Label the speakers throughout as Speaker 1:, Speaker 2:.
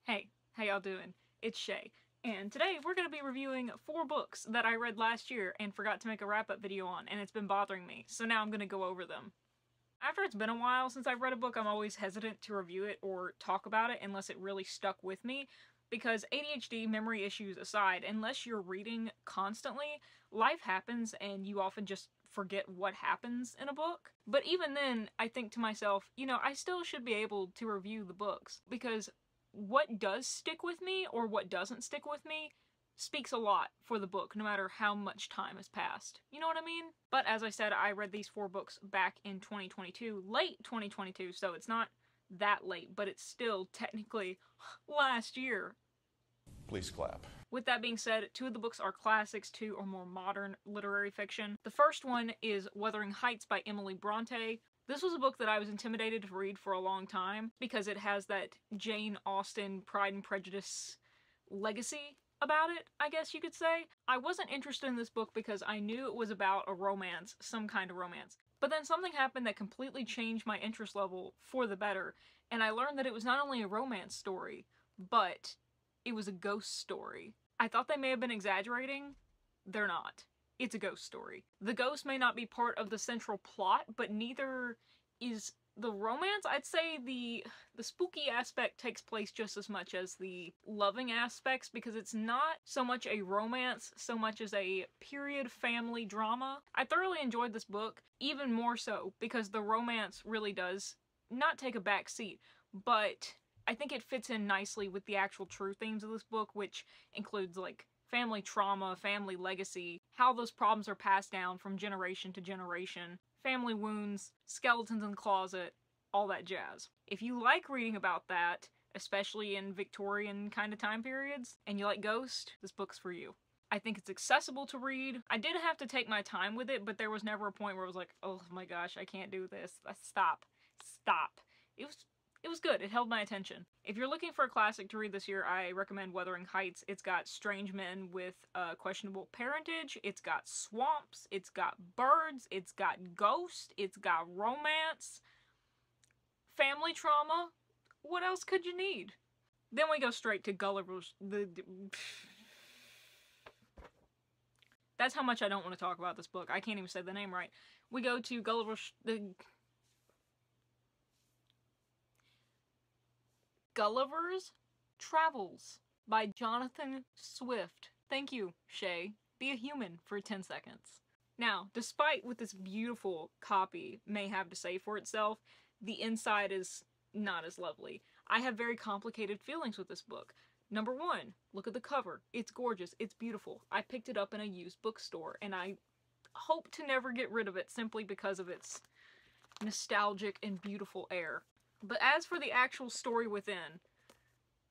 Speaker 1: Hey, how y'all doing? It's Chey, and today we're going to be reviewing 4 books that I read last year and forgot to make a wrap-up video on, and it's been bothering me, so now I'm going to go over them. After it's been a while since I've read a book, I'm always hesitant to review it or talk about it unless it really stuck with me, because ADHD, memory issues aside, unless you're reading constantly, life happens and you often just forget what happens in a book. But even then, I think to myself, you know, I still should be able to review the books, because what does stick with me or what doesn't stick with me speaks a lot for the book, no matter how much time has passed. You know what I mean? But as I said, I read these 4 books back in 2022, late 2022, so it's not that late, but it's still technically last year.
Speaker 2: Please clap.
Speaker 1: With that being said, 2 of the books are classics, 2 are more modern literary fiction. The first one is Wuthering Heights by Emily Bronte. This was a book that I was intimidated to read for a long time because it has that Jane Austen Pride and Prejudice legacy about it, I guess you could say. I wasn't interested in this book because I knew it was about a romance, some kind of romance. But then something happened that completely changed my interest level for the better, and I learned that it was not only a romance story, but it was a ghost story. I thought they may have been exaggerating. They're not. It's a ghost story. The ghost may not be part of the central plot, but neither is the romance. I'd say the spooky aspect takes place just as much as the loving aspects, because it's not so much a romance so much as a period family drama. I thoroughly enjoyed this book, even more so because the romance really does not take a back seat, but I think it fits in nicely with the actual true themes of this book, which includes like family trauma, family legacy, how those problems are passed down from generation to generation, family wounds, skeletons in the closet, all that jazz. If you like reading about that, especially in Victorian kind of time periods, and you like ghosts, this book's for you. I think it's accessible to read. I did have to take my time with it, but there was never a point where I was like, oh my gosh, I can't do this. Stop. It was good. It held my attention. If you're looking for a classic to read this year, I recommend Wuthering Heights. It's got strange men with questionable parentage. It's got swamps. It's got birds. It's got ghosts. It's got romance. Family trauma. What else could you need? Then we go straight to Gulliver's. That's how much I don't want to talk about this book. I can't even say the name right. We go to Gulliver's Travels by Jonathan Swift. Thank you, Chey. Be a human for 10 seconds. Now, despite what this beautiful copy may have to say for itself, the inside is not as lovely. I have very complicated feelings with this book. Number 1, look at the cover. It's gorgeous. It's beautiful. I picked it up in a used bookstore, and I hope to never get rid of it simply because of its nostalgic and beautiful air. But as for the actual story within,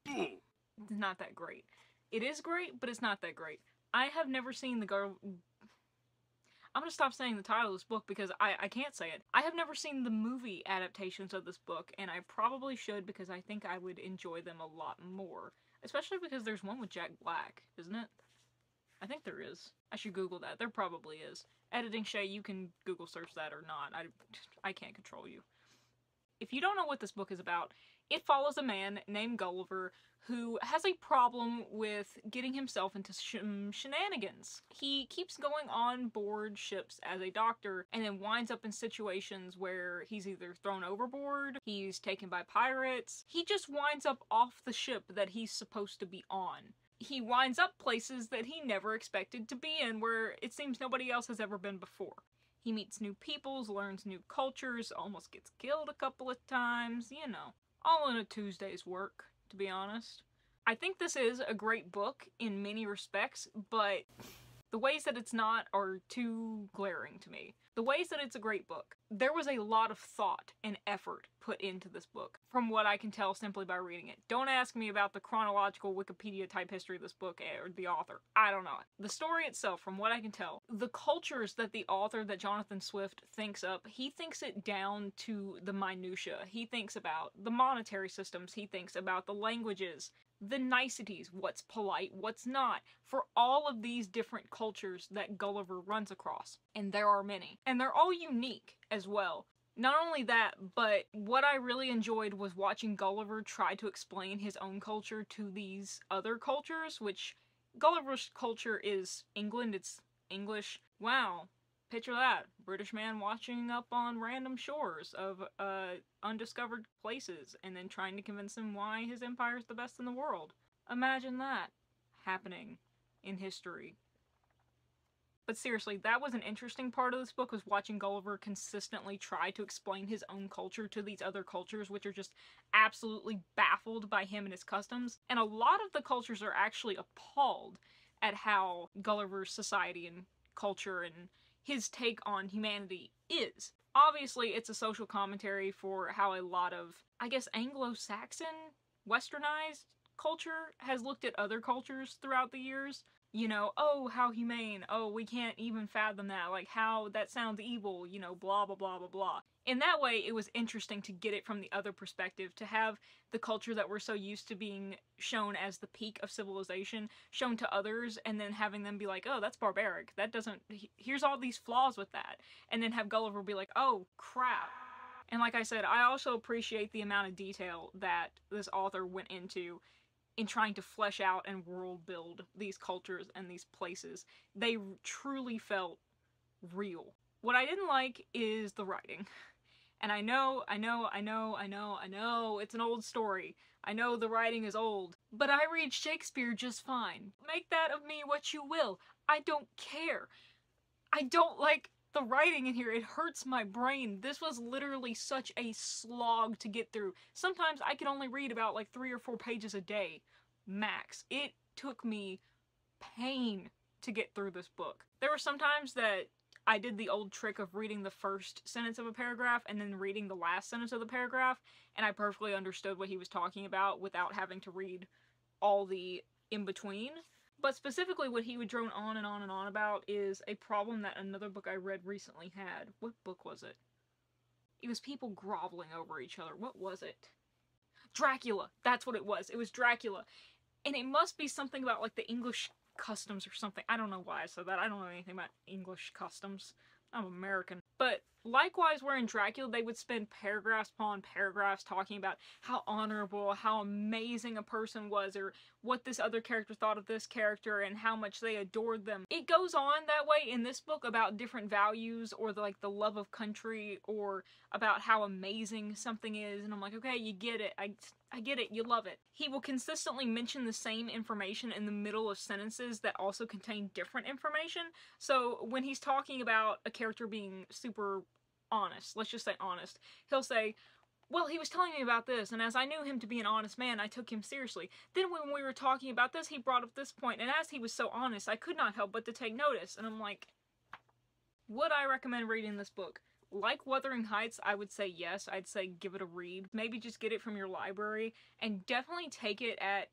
Speaker 1: it's not that great. It is great, but it's not that great. I have never seen the girl... I'm gonna stop saying the title of this book because I can't say it. I have never seen the movie adaptations of this book, and I probably should because I think I would enjoy them a lot more. Especially because there's one with Jack Black, isn't it? I think there is. I should Google that. There probably is. Editing Chey, you can Google search that or not. I can't control you. If you don't know what this book is about, it follows a man named Gulliver who has a problem with getting himself into shenanigans. He keeps going on board ships as a doctor and then winds up in situations where he's either thrown overboard, he's taken by pirates, he just winds up off the ship that he's supposed to be on. He winds up places that he never expected to be in, where it seems nobody else has ever been before. He meets new peoples, learns new cultures, almost gets killed a couple of times, you know. All in a Tuesday's work, to be honest. I think this is a great book in many respects, but the ways that it's not are too glaring to me. The ways that it's a great book. There was a lot of thought and effort put into this book, from what I can tell simply by reading it. Don't ask me about the chronological Wikipedia type history of this book or the author. I don't know. The story itself, from what I can tell, the cultures that the author, that Jonathan Swift, thinks up, he thinks it down to the minutia. He thinks about the monetary systems. He thinks about the languages, the niceties, what's polite, what's not, for all of these different cultures that Gulliver runs across. And there are many. And they're all unique as well. Not only that, but what I really enjoyed was watching Gulliver try to explain his own culture to these other cultures, which Gulliver's culture is England, it's English. Wow. Picture that. British man watching up on random shores of undiscovered places and then trying to convince him why his empire is the best in the world. Imagine that happening in history. But seriously, that was an interesting part of this book, was watching Gulliver consistently try to explain his own culture to these other cultures, which are just absolutely baffled by him and his customs. And a lot of the cultures are actually appalled at how Gulliver's society and culture and his take on humanity is. Obviously, it's a social commentary for how a lot of, I guess, Anglo-Saxon, westernized culture has looked at other cultures throughout the years. You know, oh, how humane, oh, we can't even fathom that, like, how that sounds evil, you know, blah, blah, blah, blah, blah. In that way, it was interesting to get it from the other perspective, to have the culture that we're so used to being shown as the peak of civilization shown to others, and then having them be like, oh, that's barbaric, that doesn't, here's all these flaws with that, and then have Gulliver be like, oh, crap. And like I said, I also appreciate the amount of detail that this author went into in trying to flesh out and world build these cultures and these places. They truly felt real. What I didn't like is the writing. And I know, it's an old story. I know the writing is old, but I read Shakespeare just fine. Make that of me what you will. I don't care. I don't like the writing in here. It hurts my brain. This was literally such a slog to get through. Sometimes I could only read about like 3 or 4 pages a day, max. It took me pain to get through this book. There were some times that I did the old trick of reading the first sentence of a paragraph and then reading the last sentence of the paragraph, and I perfectly understood what he was talking about without having to read all the in-between. But specifically what he would drone on and on and on about is a problem that another book I read recently had. What book was it? It was people groveling over each other. What was it? Dracula! That's what it was. It was Dracula. And it must be something about like the English customs or something. I don't know why I said that. I don't know anything about English customs. I'm American. But likewise, where in Dracula they would spend paragraphs upon paragraphs talking about how honorable, how amazing a person was, or what this other character thought of this character, and how much they adored them. It goes on that way in this book about different values, or the love of country, or about how amazing something is, and I'm like, okay, you get it. I get it, you love it. He will consistently mention the same information in the middle of sentences that also contain different information. So when he's talking about a character being super honest, let's just say honest, he'll say, well, he was telling me about this, and as I knew him to be an honest man, I took him seriously. Then when we were talking about this, he brought up this point, and as he was so honest, I could not help but to take notice. And I'm like, would I recommend reading this book? Like Wuthering Heights, I would say yes. I'd say give it a read. Maybe just get it from your library, and definitely take it at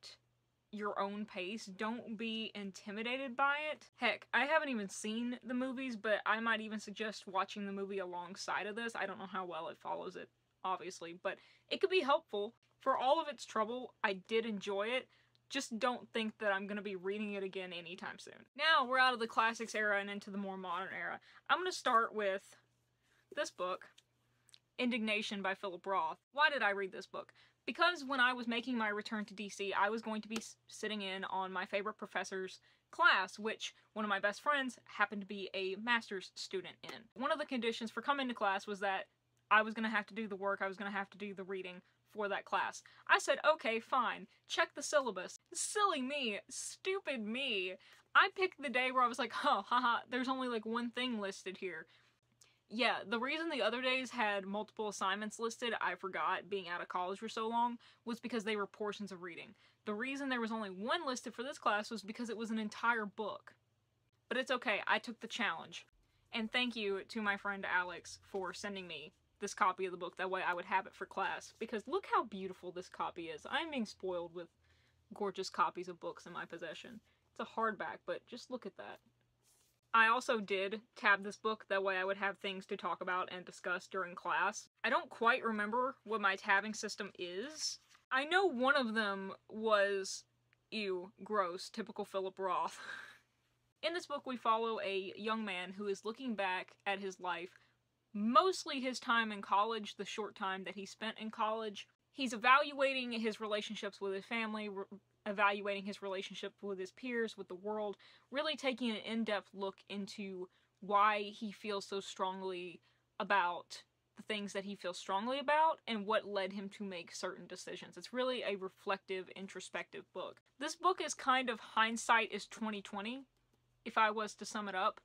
Speaker 1: your own pace. Don't be intimidated by it. Heck, I haven't even seen the movies, but I might even suggest watching the movie alongside of this. I don't know how well it follows it, obviously, but it could be helpful. For all of its trouble, I did enjoy it. Just don't think that I'm going to be reading it again anytime soon. Now, we're out of the classics era and into the more modern era. I'm going to start with this book, Indignation by Philip Roth. Why did I read this book? Because when I was making my return to DC, I was going to be sitting in on my favorite professor's class, which one of my best friends happened to be a master's student in. One of the conditions for coming to class was that I was going to have to do the work, I was going to have to do the reading for that class. I said, okay, fine, check the syllabus. Silly me, stupid me. I picked the day where I was like, oh, haha, there's only like one thing listed here. Yeah, the reason the other days had multiple assignments listed, I forgot, being out of college for so long, was because they were portions of reading. The reason there was only one listed for this class was because it was an entire book. But it's okay, I took the challenge. And thank you to my friend Alex for sending me this copy of the book, that way I would have it for class. Because look how beautiful this copy is. I'm being spoiled with gorgeous copies of books in my possession. It's a hardback, but just look at that. I also did tab this book, that way I would have things to talk about and discuss during class. I don't quite remember what my tabbing system is. I know one of them was, ew, gross, typical Philip Roth. In this book we follow a young man who is looking back at his life mostly his time in college, the short time that he spent in college. He's evaluating his relationships with his family, evaluating his relationship with his peers, with the world, really taking an in-depth look into why he feels so strongly about the things that he feels strongly about and what led him to make certain decisions. It's really a reflective, introspective book. This book is kind of hindsight is 2020, if I was to sum it up.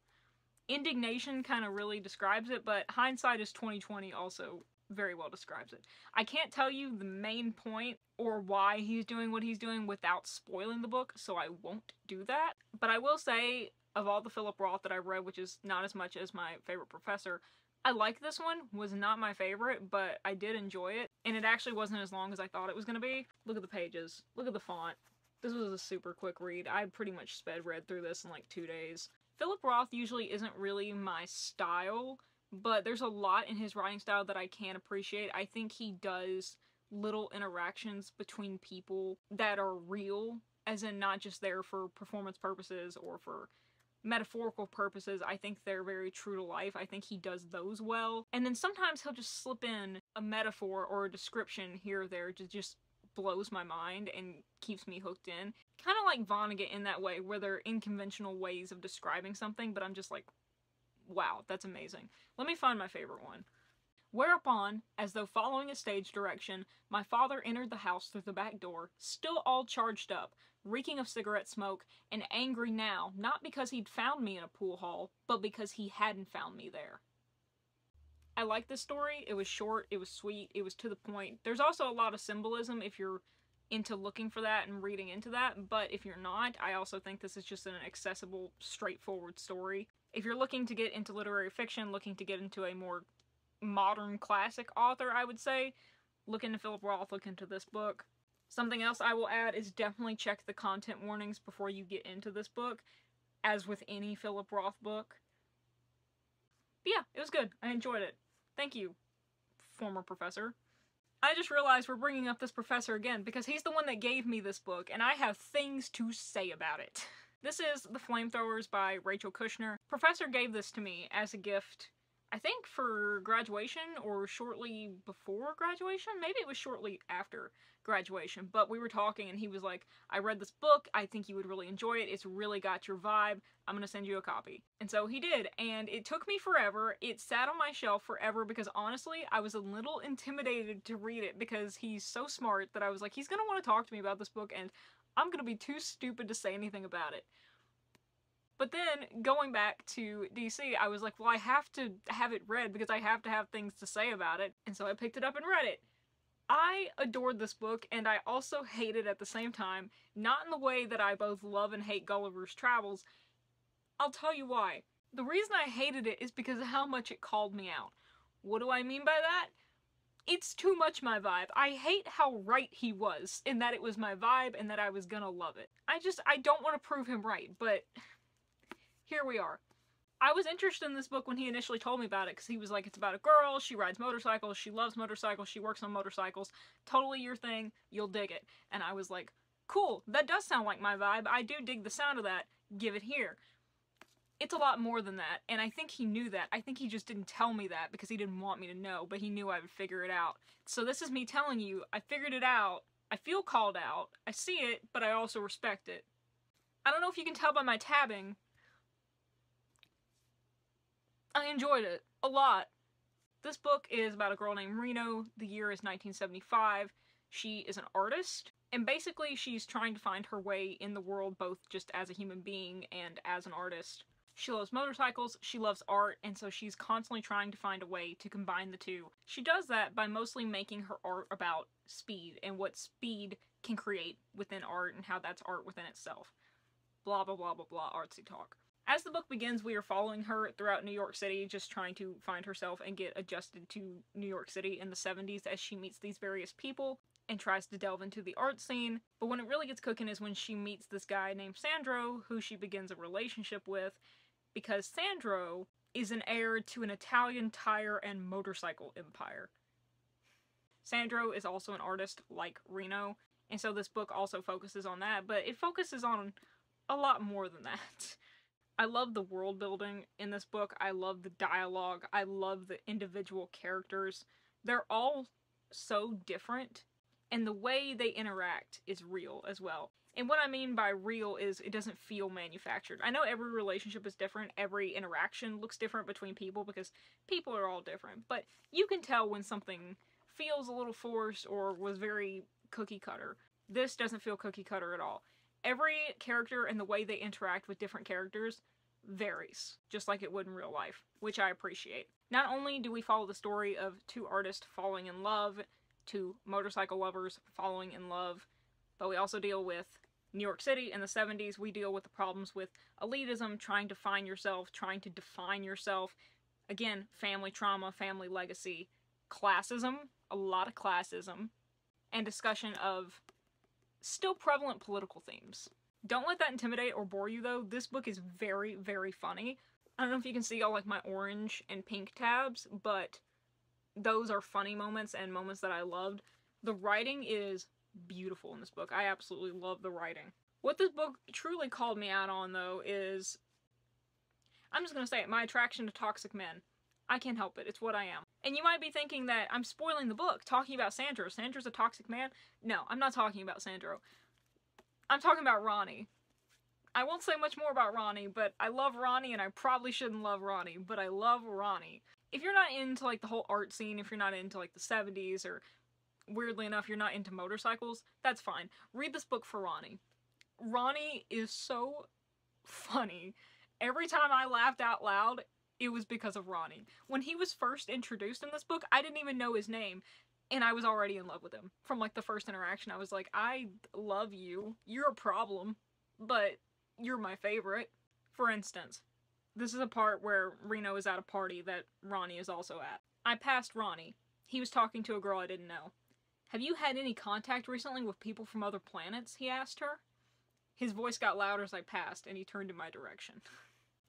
Speaker 1: Indignation kind of really describes it, but hindsight is 2020 also very well describes it. I can't tell you the main point or why he's doing what he's doing without spoiling the book, so I won't do that. But I will say, of all the Philip Roth that I've read, which is not as much as my favorite professor, I like this one. Was not my favorite, but I did enjoy it, and it actually wasn't as long as I thought it was going to be. Look at the pages. Look at the font. This was a super quick read. I pretty much read through this in like 2 days. Philip Roth usually isn't really my style, but there's a lot in his writing style that I can appreciate. I think he does little interactions between people that are real, as in not just there for performance purposes or for metaphorical purposes. I think they're very true to life. I think he does those well. And then sometimes he'll just slip in a metaphor or a description here or there to just blows my mind and keeps me hooked in. Kind of like Vonnegut in that way, where they're unconventional ways of describing something, but I'm just like, wow, that's amazing. Let me find my favorite one. Whereupon, as though following a stage direction, my father entered the house through the back door, still all charged up, reeking of cigarette smoke, and angry now, not because he'd found me in a pool hall, but because he hadn't found me there. I like this story. It was short, it was sweet, it was to the point. There's also a lot of symbolism if you're into looking for that and reading into that, but if you're not, I also think this is just an accessible, straightforward story. If you're looking to get into literary fiction, looking to get into a more modern classic author, I would say, look into Philip Roth, look into this book. Something else I will add is definitely check the content warnings before you get into this book, as with any Philip Roth book. But yeah, it was good. I enjoyed it. Thank you, former professor. I just realized we're bringing up this professor again because he's the one that gave me this book, and I have things to say about it. This is The Flamethrowers by Rachel Kushner. Professor gave this to me as a gift, I think for graduation or shortly before graduation. Maybe it was shortly after graduation, but we were talking and he was like, I read this book, I think you would really enjoy it, it's really got your vibe, I'm gonna send you a copy. And so he did, and it took me forever. It sat on my shelf forever because honestly, I was a little intimidated to read it because he's so smart that I was like, he's gonna want to talk to me about this book and I'm gonna be too stupid to say anything about it. But then, going back to DC, I was like, well, I have to have it read because I have to have things to say about it, and so I picked it up and read it. I adored this book, and I also hate it at the same time, not in the way that I both love and hate Gulliver's Travels. I'll tell you why. The reason I hated it is because of how much it called me out. What do I mean by that? It's too much my vibe. I hate how right he was, in that it was my vibe and that I was gonna love it. I don't want to prove him right, but here we are. I was interested in this book when he initially told me about it, because he was like, it's about a girl, she rides motorcycles, she loves motorcycles, she works on motorcycles, totally your thing, you'll dig it. And I was like, cool, that does sound like my vibe, I do dig the sound of that, give it here. It's a lot more than that, and I think he knew that. I think he just didn't tell me that because he didn't want me to know, but he knew I would figure it out. So this is me telling you, I figured it out, I feel called out, I see it, but I also respect it. I don't know if you can tell by my tabbing, I enjoyed it a lot. This book is about a girl named Reno. The year is 1975. She is an artist, and basically she's trying to find her way in the world, both just as a human being and as an artist. She loves motorcycles, she loves art, and so she's constantly trying to find a way to combine the two. She does that by mostly making her art about speed and what speed can create within art and how that's art within itself. Blah blah blah blah blah artsy talk. As the book begins, we are following her throughout New York City, just trying to find herself and get adjusted to New York City in the 70s as she meets these various people and tries to delve into the art scene. But when it really gets cooking is when she meets this guy named Sandro, who she begins a relationship with, because Sandro is an heir to an Italian tire and motorcycle empire. Sandro is also an artist like Reno, and so this book also focuses on that, but it focuses on a lot more than that. I love the world building in this book. I love the dialogue. I love the individual characters. They're all so different, and the way they interact is real as well. And what I mean by real is it doesn't feel manufactured. I know every relationship is different, every interaction looks different between people because people are all different, but you can tell when something feels a little forced or was very cookie cutter. This doesn't feel cookie cutter at all. Every character and the way they interact with different characters varies, just like it would in real life, which I appreciate. Not only do we follow the story of two artists falling in love, two motorcycle lovers falling in love, but we also deal with New York City in the 70s. We deal with the problems with elitism, trying to find yourself, trying to define yourself. Again, family trauma, family legacy, classism, a lot of classism, and discussion of still prevalent political themes. Don't let that intimidate or bore you though. This book is very, very funny. I don't know if you can see all like my orange and pink tabs, but those are funny moments and moments that I loved. The writing is beautiful in this book. I absolutely love the writing. What this book truly called me out on though is, I'm just gonna say it, my attraction to toxic men. I can't help it. It's what I am. And you might be thinking that I'm spoiling the book, talking about Sandro. Sandro's a toxic man? No, I'm not talking about Sandro. I'm talking about Ronnie. I won't say much more about Ronnie, but I love Ronnie, and I probably shouldn't love Ronnie, but I love Ronnie. If you're not into, like, the whole art scene, if you're not into, like, the 70s, or, weirdly enough, you're not into motorcycles, that's fine. Read this book for Ronnie. Ronnie is so funny. Every time I laughed out loud, it was because of Ronnie. When he was first introduced in this book, I didn't even know his name, and I was already in love with him. From, like, the first interaction, I was like, I love you. You're a problem, but you're my favorite. For instance, this is a part where Reno is at a party that Ronnie is also at. I passed Ronnie. He was talking to a girl I didn't know. Have you had any contact recently with people from other planets? He asked her. His voice got louder as I passed, and he turned in my direction.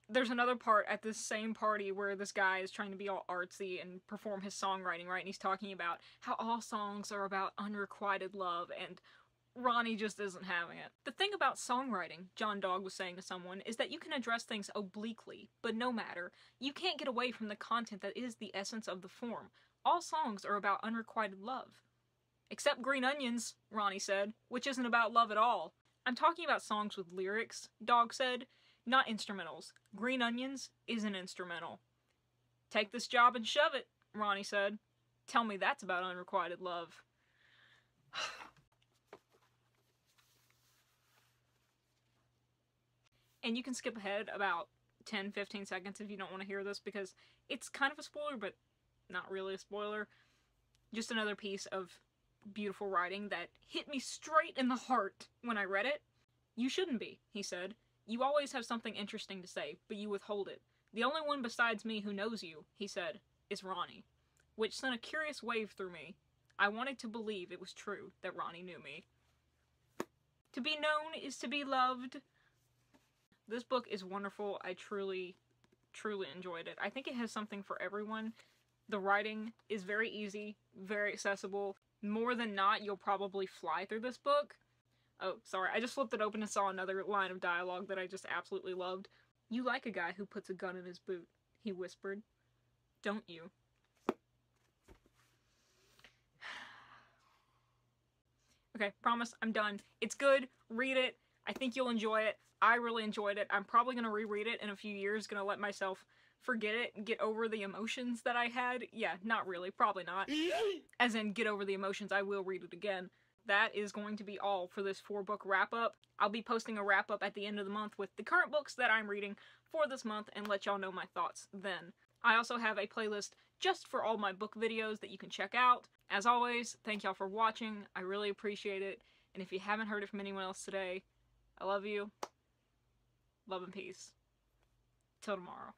Speaker 1: There's another part at this same party where this guy is trying to be all artsy and perform his songwriting, right? And he's talking about how all songs are about unrequited love, and Ronnie just isn't having it. The thing about songwriting, John Dog was saying to someone, is that you can address things obliquely, but no matter. You can't get away from the content that is the essence of the form. All songs are about unrequited love. Except Green Onions, Ronnie said, which isn't about love at all. I'm talking about songs with lyrics, Dog said, not instrumentals. Green Onions is an instrumental. Take this job and shove it, Ronnie said. Tell me that's about unrequited love. And you can skip ahead about 10-15 seconds if you don't want to hear this, because it's kind of a spoiler, but not really a spoiler. Just another piece of beautiful writing that hit me straight in the heart when I read it. You shouldn't be, he said. You always have something interesting to say, but you withhold it. The only one besides me who knows you, he said, is Ronnie. Which sent a curious wave through me. I wanted to believe it was true that Ronnie knew me. To be known is to be loved. This book is wonderful. I truly, truly enjoyed it. I think it has something for everyone. The writing is very easy, very accessible. More than not, you'll probably fly through this book. Oh, sorry, I just flipped it open and saw another line of dialogue that I just absolutely loved. You like a guy who puts a gun in his boot, he whispered. Don't you? Okay, promise, I'm done. It's good, read it. I think you'll enjoy it. I really enjoyed it. I'm probably going to reread it in a few years, going to let myself forget it and get over the emotions that I had. Yeah, not really, probably not. As in, get over the emotions, I will read it again. That is going to be all for this 4-book wrap-up. I'll be posting a wrap-up at the end of the month with the current books that I'm reading for this month and let y'all know my thoughts then. I also have a playlist just for all my book videos that you can check out. As always, thank y'all for watching. I really appreciate it. And if you haven't heard it from anyone else today, I love you. Love and peace. Till tomorrow.